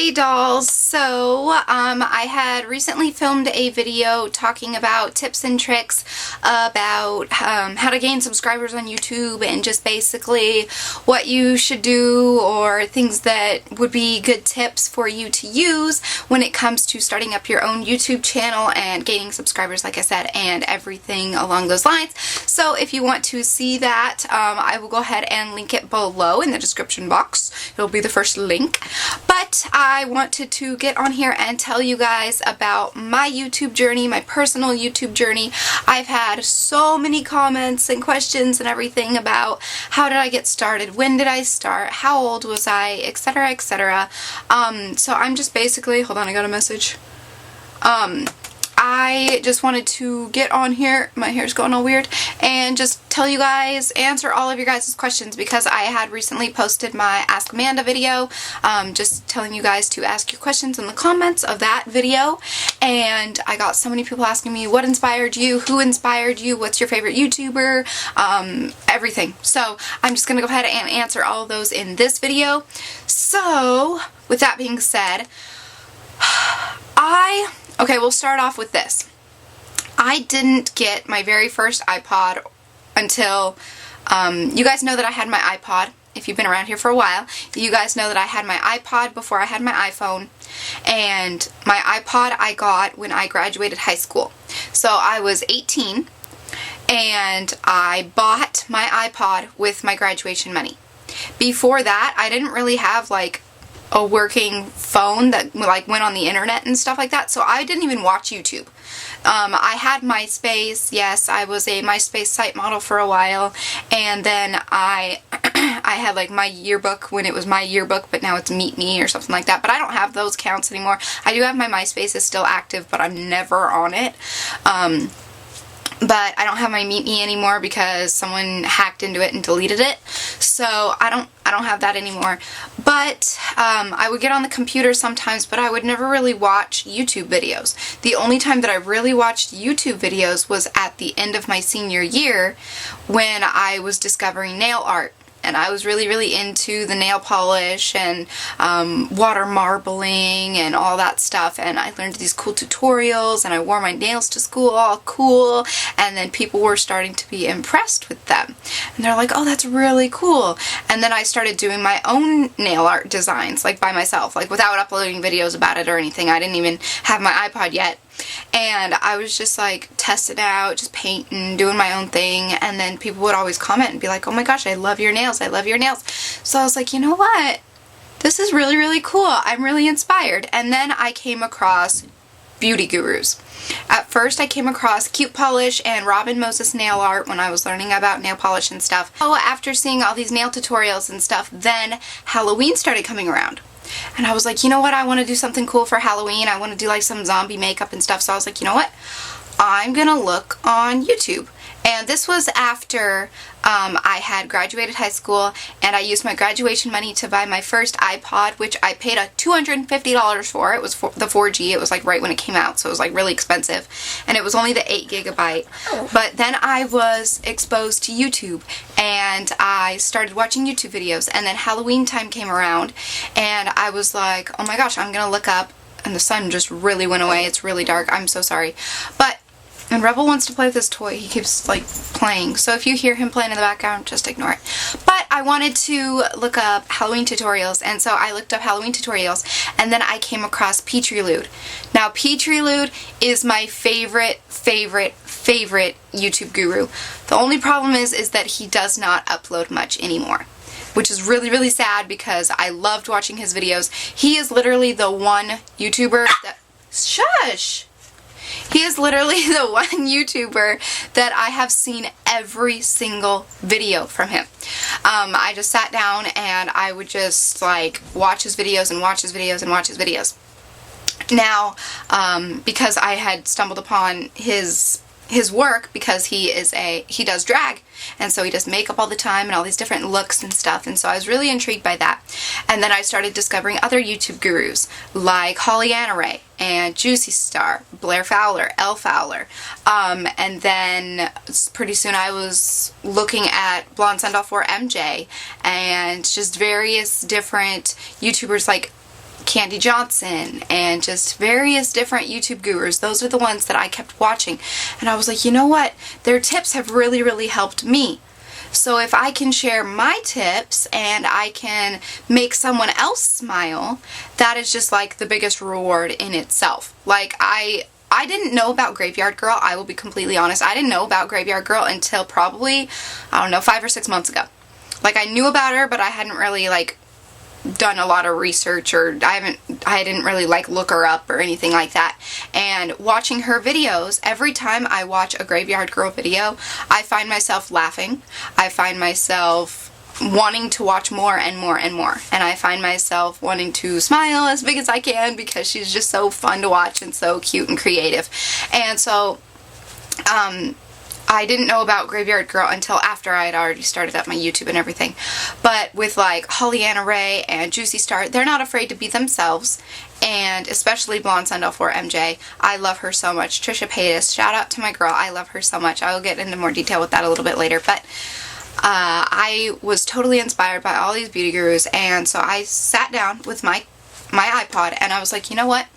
Hey dolls, so I had recently filmed a video talking about tips and tricks about how to gain subscribers on YouTube and just basically what you should do or things that would be good tips for you to use when it comes to starting up your own YouTube channel and gaining subscribers, like I said, and everything along those lines. So if you want to see that, I will go ahead and link it below in the description box. It'll be the first link. But I wanted to get on here and tell you guys about my YouTube journey, my personal YouTube journey. I've had so many comments and questions and everything about how did I get started, when did I start, how old was I, etc, etc. So I'm just basically, hold on, I got a message. I just wanted to get on here, my hair's going all weird, and just tell you guys, answer all of your guys' questions because I had recently posted my Ask Amanda video, just telling you guys to ask your questions in the comments of that video, and I got so many people asking me what inspired you, who inspired you, what's your favorite YouTuber, everything. So I'm just gonna go ahead and answer all of those in this video. So with that being said, okay, we'll start off with this. I didn't get my very first iPod until, you guys know that I had my iPod. If you've been around here for a while, you guys know that I had my iPod before I had my iPhone. And my iPod I got when I graduated high school. So I was 18 and I bought my iPod with my graduation money. Before that, I didn't really have like a working phone that like went on the internet and stuff like that, so I didn't even watch YouTube. I had MySpace, yes, I was a MySpace site model for a while, and then I had like my yearbook when it was my yearbook, but now it's Meet Me or something like that, but I don't have those accounts anymore. I do have my MySpace, is still active, but I'm never on it. But I don't have my Meet Me anymore because someone hacked into it and deleted it. So I don't have that anymore. But I would get on the computer sometimes, but I would never really watch YouTube videos. The only time that I really watched YouTube videos was at the end of my senior year when I was discovering nail art. And I was really into the nail polish and water marbling and all that stuff, and I learned these cool tutorials and I wore my nails to school all cool, and then people were starting to be impressed with them and they're like, oh, that's really cool. And then I started doing my own nail art designs, like by myself, like without uploading videos about it or anything. I didn't even have my iPod yet. And I was just like testing out, just painting, doing my own thing, and then people would always comment and be like, oh my gosh, I love your nails, I love your nails. So I was like, you know what? This is really cool. I'm really inspired. And then I came across beauty gurus. At first I came across Cute Polish and Robin Moses Nail Art when I was learning about nail polish and stuff. So after seeing all these nail tutorials and stuff, then Halloween started coming around. And I was like, you know what, I want to do something cool for Halloween. I want to do like some zombie makeup and stuff. So I was like, you know what, I'm gonna look on YouTube. And this was after I had graduated high school, and I used my graduation money to buy my first iPod, which I paid $250 for. It was for the 4G. It was like right when it came out, so it was like really expensive. And it was only the 8 gigabyte. But then I was exposed to YouTube, and I started watching YouTube videos. And then Halloween time came around, and I was like, oh my gosh, I'm gonna look up. And the sun just really went away. It's really dark. I'm so sorry. But and Rebel wants to play with this toy. He keeps like playing. So if you hear him playing in the background, just ignore it. But I wanted to look up Halloween tutorials, and so I looked up Halloween tutorials, and then I came across Petrilude. Now Petrilude is my favorite YouTube guru. The only problem is that he does not upload much anymore, which is really sad because I loved watching his videos. He is literally the one YouTuber that... Shush! He is literally the one YouTuber that I have seen every single video from him. I just sat down and I would just like watch his videos and watch his videos and watch his videos. Now, because I had stumbled upon his work, because he does drag, and so he does makeup all the time and all these different looks and stuff, and so I was really intrigued by that. And then I started discovering other YouTube gurus like Holly Anna Ray and Juicy Star, Blair Fowler, Elle Fowler, and then pretty soon I was looking at Blonde Sundoll for MJ and just various different YouTubers like Candy Johnson, and just various different YouTube gurus. Those are the ones that I kept watching. And I was like, you know what? Their tips have really, really helped me. So if I can share my tips and I can make someone else smile, that is just like the biggest reward in itself. Like I didn't know about Graveyard Girl. I will be completely honest. I didn't know about Graveyard Girl until probably, I don't know, 5 or 6 months ago. Like I knew about her, but I hadn't really like done a lot of research, or I didn't really like look her up or anything like that. And watching her videos, every time I watch a Graveyard Girl video, I find myself laughing. I find myself wanting to watch more and more and more. And I find myself wanting to smile as big as I can because she's just so fun to watch and so cute and creative. And so, I didn't know about Graveyard Girl until after I had already started up my YouTube and everything. But with like Holly Anna Ray and Juicy Star, they're not afraid to be themselves. And especially Blonde Sundell 4 MJ. I love her so much. Trisha Paytas, shout out to my girl. I love her so much. I will get into more detail with that a little bit later. But I was totally inspired by all these beauty gurus. And so I sat down with my iPod and I was like, you know what?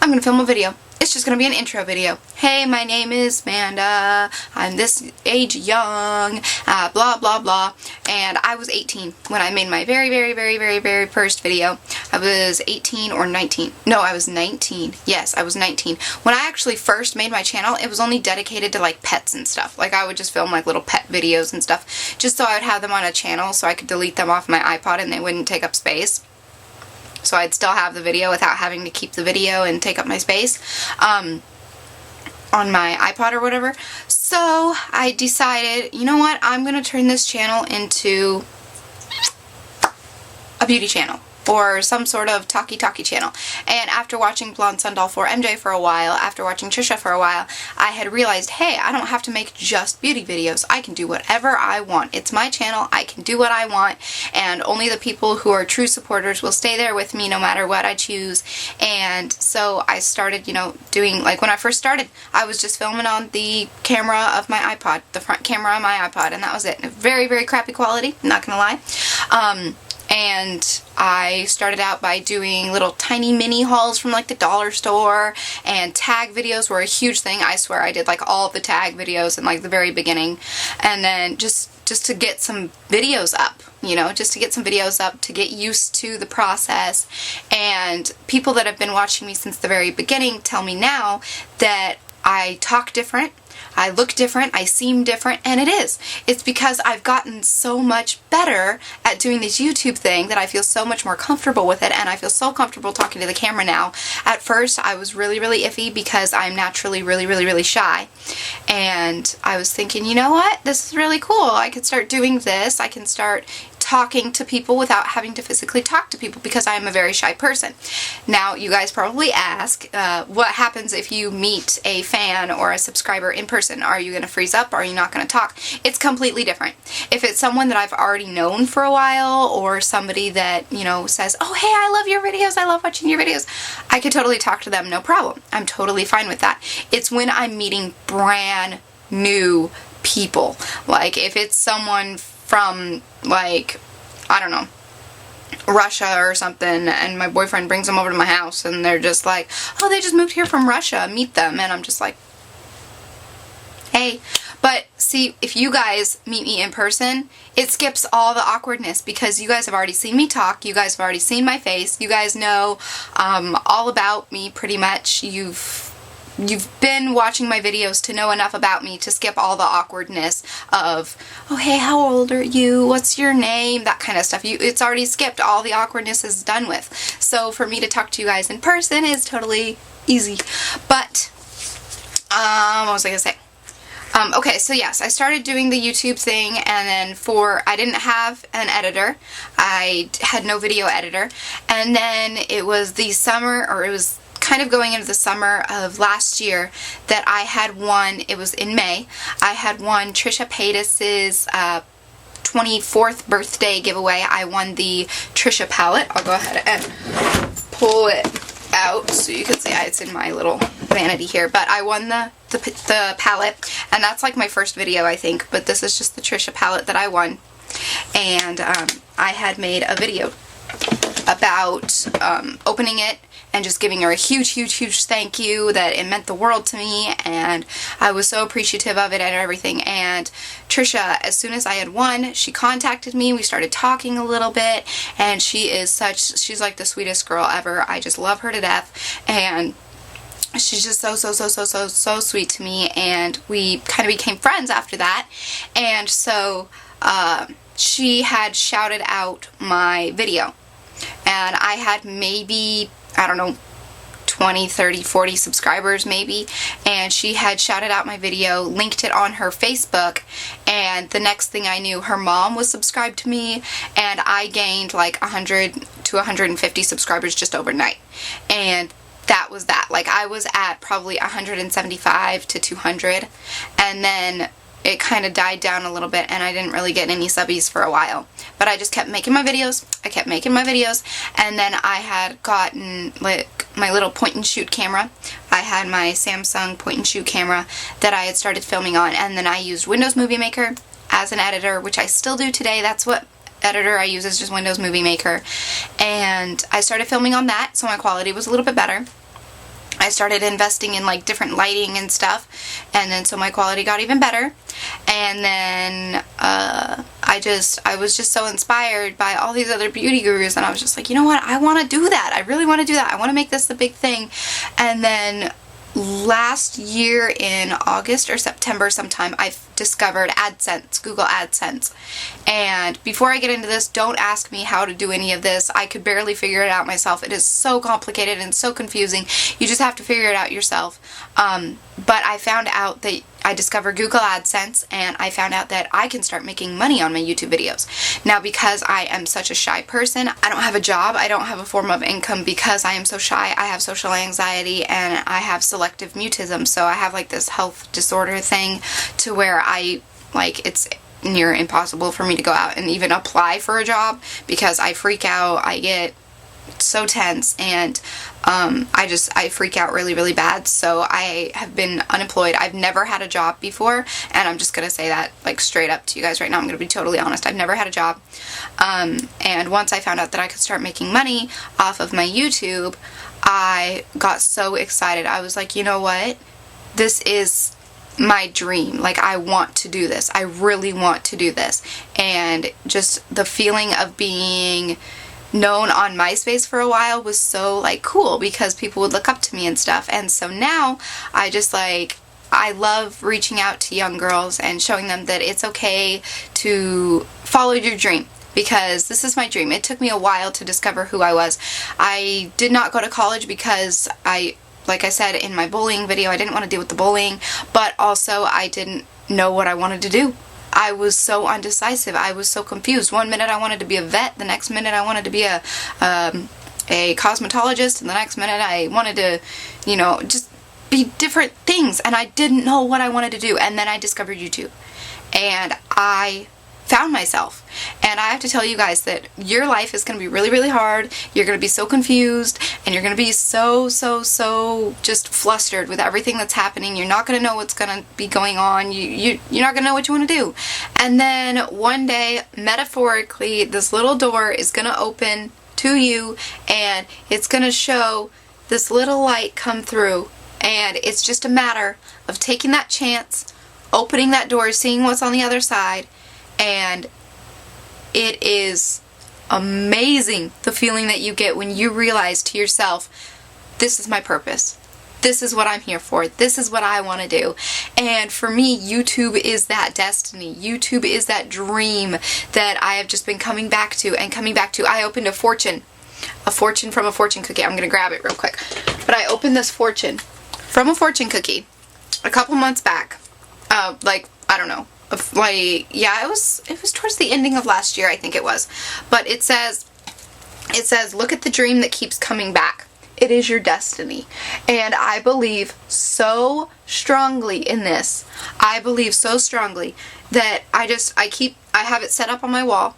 I'm going to film a video. It's just going to be an intro video. Hey, my name is Amanda. I'm this age young, blah, blah, blah. And I was 18 when I made my very, very, very, very, very first video. I was 18 or 19. No, I was 19. Yes, I was 19. When I actually first made my channel, it was only dedicated to like pets and stuff. Like I would just film like little pet videos and stuff just so I would have them on a channel so I could delete them off my iPod and they wouldn't take up space. So I'd still have the video without having to keep the video and take up my space on my iPod or whatever. So I decided, you know what, I'm going to turn this channel into a beauty channel. Or some sort of talky channel. And after watching Blonde Sundell 4 MJ for a while, after watching Trisha for a while, I had realized, hey, I don't have to make just beauty videos. I can do whatever I want. It's my channel. I can do what I want. And only the people who are true supporters will stay there with me no matter what I choose. And so I started, you know, doing, like when I first started, I was just filming on the camera of my iPod, the front camera on my iPod, and that was it. Very, very crappy quality, not gonna lie. And I started out by doing little tiny mini hauls from like the dollar store, and tag videos were a huge thing. I swear I did like all the tag videos in like the very beginning, and then just to get some videos up, you know, just to get some videos up, to get used to the process. And people that have been watching me since the very beginning tell me now that I talk different, I look different, I seem different, and it is. It's because I've gotten so much better at doing this YouTube thing that I feel so much more comfortable with it, and I feel so comfortable talking to the camera now. At first, I was really, really iffy because I'm naturally really, really, really shy. And I was thinking, you know what? This is really cool. I could start doing this. I can start talking to people without having to physically talk to people because I am a very shy person. Now, you guys probably ask, what happens if you meet a fan or a subscriber in person? Are you going to freeze up? Are you not going to talk? It's completely different. If it's someone that I've already known for a while, or somebody that, you know, says, oh, hey, I love your videos, I love watching your videos, I could totally talk to them, no problem. I'm totally fine with that. It's when I'm meeting brand new people. Like, if it's someone from, like, I don't know, Russia or something, and my boyfriend brings them over to my house and they're just like, oh, they just moved here from Russia, meet them, and I'm just like, hey. But see, if you guys meet me in person, it skips all the awkwardness because you guys have already seen me talk, you guys have already seen my face, you guys know all about me pretty much. You've been watching my videos to know enough about me to skip all the awkwardness of, oh, hey, how old are you? What's your name? That kind of stuff. It's already skipped. All the awkwardness is done with. So for me to talk to you guys in person is totally easy. But, what was I going to say? Okay, so yes, I started doing the YouTube thing, and then I didn't have an editor. I had no video editor. And then it was the summer, or it was kind of going into the summer of last year, that I had won, it was in May, I had won Trisha Paytas' 24th birthday giveaway. I won the Trisha palette. I'll go ahead and pull it out so you can see it's in my little vanity here, but I won the palette, and that's like my first video, I think, but this is just the Trisha palette that I won. And I had made a video about opening it and just giving her a huge, huge, huge thank you, that it meant the world to me, and I was so appreciative of it and everything. And Trisha, as soon as I had won, she contacted me, we started talking a little bit, and she's like the sweetest girl ever. I just love her to death, and she's just so sweet to me, and we kind of became friends after that. And so she had shouted out my video, and I had maybe, I don't know, 20, 30, 40 subscribers maybe, and she had shouted out my video, linked it on her Facebook, and the next thing I knew, her mom was subscribed to me, and I gained like 100 to 150 subscribers just overnight. And that was that. Like, I was at probably 175 to 200, and then it kind of died down a little bit, and I didn't really get any subbies for a while. But I just kept making my videos. I kept making my videos, and then I had gotten like my little point and shoot camera. I had my Samsung point and shoot camera that I had started filming on, and then I used Windows Movie Maker as an editor, which I still do today. That's what editor I use, is just Windows Movie Maker. And I started filming on that, so my quality was a little bit better. I started investing in like different lighting and stuff, and then so my quality got even better. And then I was just so inspired by all these other beauty gurus, and I was just like, you know what, I want to do that. I really want to do that. I want to make this the big thing. And then last year in August or September sometime, I discovered AdSense, Google AdSense. And before I get into this, don't ask me how to do any of this. I could barely figure it out myself. It is so complicated and so confusing. You just have to figure it out yourself. But I found out that I discovered Google AdSense, and I found out that I can start making money on my YouTube videos. Now, because I am such a shy person, I don't have a job, I don't have a form of income because I am so shy. I have social anxiety and I have selective mutism, so I have like this health disorder thing to where it's near impossible for me to go out and even apply for a job because I freak out, I get so tense, and I freak out really, really bad. So I have been unemployed. I've never had a job before, and I'm just gonna say that like straight up to you guys right now. I'm gonna be totally honest. I've never had a job, and once I found out that I could start making money off of my YouTube, I got so excited. I was like, you know what, this is my dream. Like, I want to do this. I really want to do this. And just the feeling of being known on MySpace for a while was so like cool because people would look up to me and stuff. And so now I just like, I love reaching out to young girls and showing them that it's okay to follow your dream, because this is my dream. It took me a while to discover who I was. I did not go to college because like I said in my bullying video, I didn't want to deal with the bullying, but also I didn't know what I wanted to do. I was so undecisive. I was so confused. One minute I wanted to be a vet, the next minute I wanted to be a cosmetologist, and the next minute I wanted to, just be different things, and I didn't know what I wanted to do. And then I discovered YouTube, and I found myself. And I have to tell you guys that your life is going to be really, really hard. You're going to be so confused, and you're going to be so just flustered with everything that's happening. You're not going to know what's going to be going on. You're not going to know what you want to do. And then one day, metaphorically, this little door is going to open to you, and it's going to show this little light come through. And it's just a matter of taking that chance, opening that door, seeing what's on the other side. And it is amazing the feeling that you get when you realize to yourself, this is my purpose. This is what I'm here for. This is what I want to do. And for me, YouTube is that destiny. YouTube is that dream that I have just been coming back to and coming back to. I opened a fortune from a fortune cookie. I'm going to grab it real quick. But I opened this fortune from a fortune cookie a couple months back. I don't know. It was towards the ending of last year, I think it was. But it says, look at the dream that keeps coming back. It is your destiny. And I believe so strongly in this. I believe so strongly that I have it set up on my wall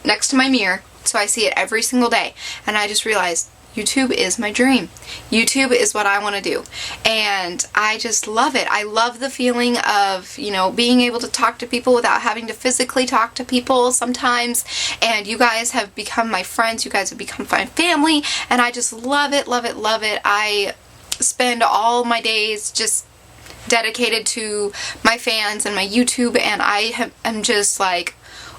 next to my mirror, so I see it every single day. And I just realized, YouTube is my dream. YouTube is what I want to do. And I just love it. I love the feeling of, you know, being able to talk to people without having to physically talk to people sometimes. And you guys have become my friends. You guys have become my family. And I just love it, love it, love it. I spend all my days just dedicated to my fans and my YouTube. And am just like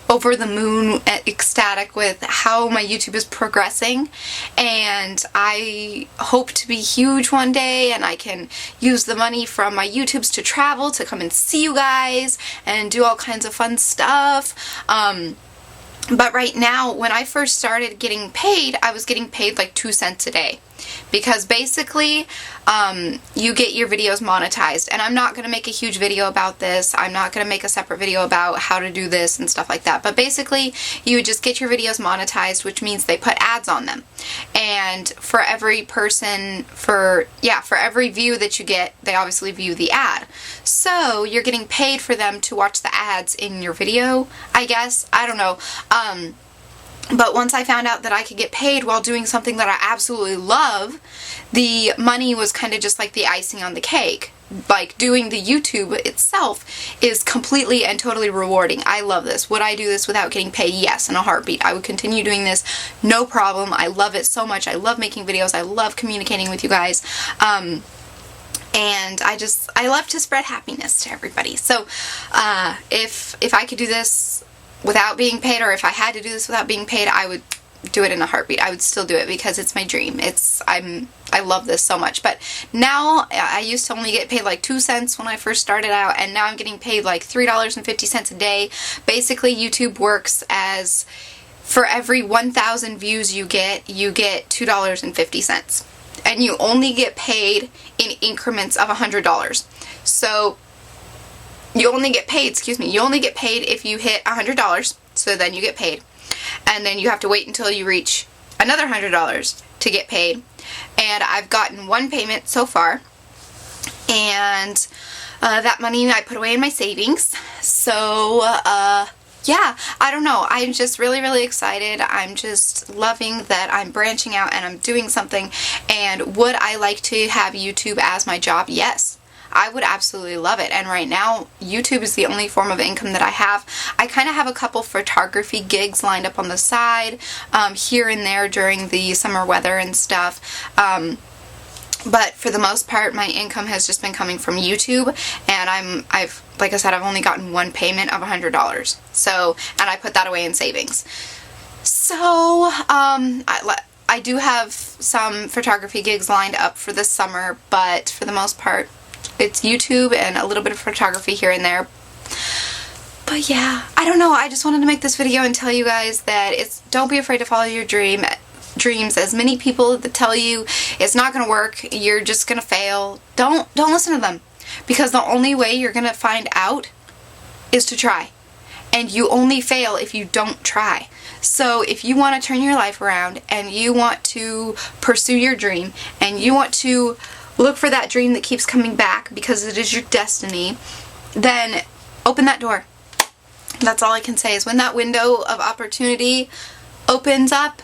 over the moon, ecstatic with how my YouTube is progressing, and I hope to be huge one day and I can use the money from my YouTubes to travel to come and see you guys and do all kinds of fun stuff. But right now, when I first started getting paid, I was getting paid like 2 cents a day. Because basically, you get your videos monetized. And I'm not going to make a huge video about this. I'm not going to make a separate video about how to do this and stuff like that. But basically, you would just get your videos monetized, which means they put ads on them. And for every person, for every view that you get, they obviously view the ad. So you're getting paid for them to watch the ads in your video, I guess. I don't know. But once I found out that I could get paid while doing something that I absolutely love, the money was kind of just like the icing on the cake. Like, doing the YouTube itself is completely and totally rewarding. I love this. Would I do this without getting paid? Yes, in a heartbeat. I would continue doing this, no problem. I love it so much. I love making videos. I love communicating with you guys. And I love to spread happiness to everybody. So, if I could do this without being paid, or if I had to do this without being paid, I would do it in a heartbeat. I would still do it because it's my dream. I love this so much. But now, I used to only get paid like 2 cents when I first started out, and now I'm getting paid like $3.50 a day. Basically, YouTube works as, for every 1,000 views you get $2.50. And you only get paid in increments of $100. So, you only get paid if you hit $100, so then you get paid. And then you have to wait until you reach another $100 to get paid. And I've gotten one payment so far, and that money I put away in my savings. So, yeah, I don't know. I'm just really, really excited. I'm just loving that I'm branching out and I'm doing something. And would I like to have YouTube as my job? Yes. I would absolutely love it. And right now, YouTube is the only form of income that I have. I kind of have a couple photography gigs lined up on the side, here and there during the summer weather and stuff. But for the most part, my income has just been coming from YouTube, and like I said, I've only gotten one payment of $100. So, and I put that away in savings. So, I do have some photography gigs lined up for this summer, but for the most part, it's YouTube and a little bit of photography here and there. But yeah, I don't know. I just wanted to make this video and tell you guys that don't be afraid to follow your dreams. As many people that tell you it's not going to work, you're just going to fail, don't listen to them. Because the only way you're going to find out is to try. And you only fail if you don't try. So if you want to turn your life around and you want to pursue your dream and you want to look for that dream that keeps coming back because it is your destiny, then open that door. That's all I can say is when that window of opportunity opens up,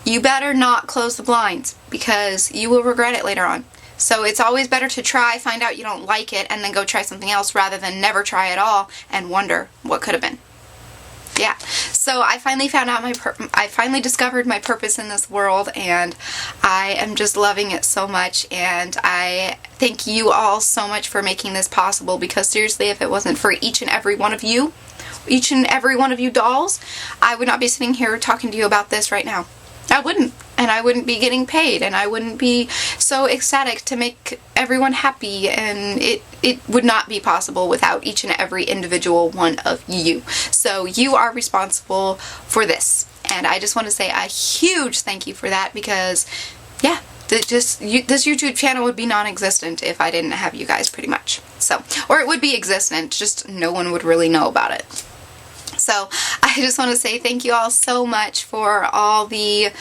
you better not close the blinds because you will regret it later on. So it's always better to try, find out you don't like it, and then go try something else rather than never try at all and wonder what could have been. Yeah, so I finally found out I finally discovered my purpose in this world, and I am just loving it so much, and I thank you all so much for making this possible, because seriously, if it wasn't for each and every one of you dolls, I would not be sitting here talking to you about this right now. I wouldn't, and I wouldn't be getting paid, and I wouldn't be so ecstatic to make everyone happy, and it would not be possible without each and every individual one of you. So you are responsible for this, and I just want to say a huge thank you for that, because yeah, this YouTube channel would be non-existent if I didn't have you guys, pretty much. So, or it would be existent, just no one would really know about it. So I just want to say thank you all so much for all the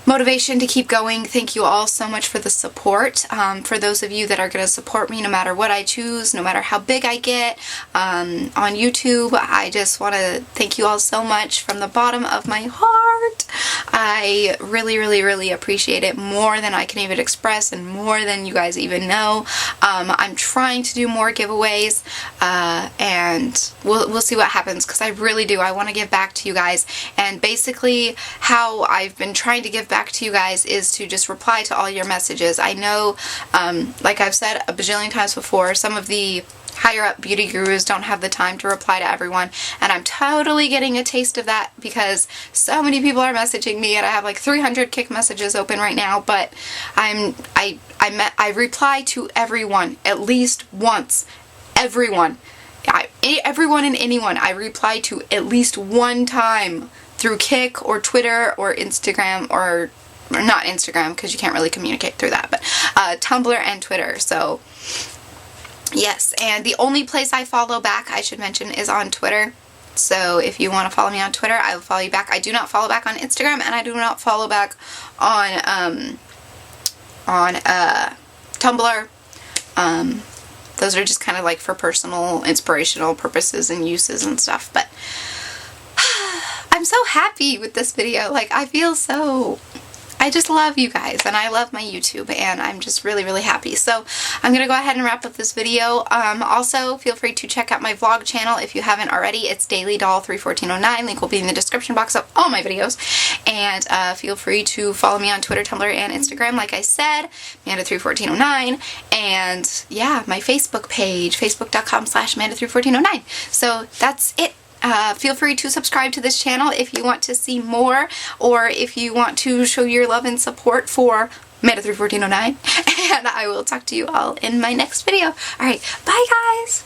motivation to keep going. Thank you all so much for the support. For those of you that are going to support me no matter what I choose, no matter how big I get on YouTube, I just want to thank you all so much from the bottom of my heart. I really, really, really appreciate it more than I can even express and more than you guys even know. I'm trying to do more giveaways and we'll see what happens, because I really do. I want to give back to you guys, and basically how I've been trying to give back to you guys is to just reply to all your messages. I know, like I've said a bajillion times before, some of the higher up beauty gurus don't have the time to reply to everyone, and I'm totally getting a taste of that because so many people are messaging me, and I have like 300 kick messages open right now, but I reply to everyone at least once. Everyone and anyone I reply to at least one time through Kik or Twitter or Instagram, or not Instagram because you can't really communicate through that, but Tumblr and Twitter. So yes, and the only place I follow back, I should mention, is on Twitter. So if you want to follow me on Twitter, I will follow you back. I do not follow back on Instagram, and I do not follow back on Tumblr. Those are just kind of like for personal, inspirational purposes and uses and stuff, but I'm so happy with this video. Like, I just love you guys, and I love my YouTube, and I'm just really, really happy. So I'm going to go ahead and wrap up this video. Also, feel free to check out my vlog channel if you haven't already. It's dailydoll31409. Link will be in the description box of all my videos. And feel free to follow me on Twitter, Tumblr, and Instagram, like I said, Amanda31409. And yeah, my Facebook page, facebook.com/Amanda31409. So that's it. Feel free to subscribe to this channel if you want to see more, or if you want to show your love and support for Amanda31409, and I will talk to you all in my next video. Alright, bye guys!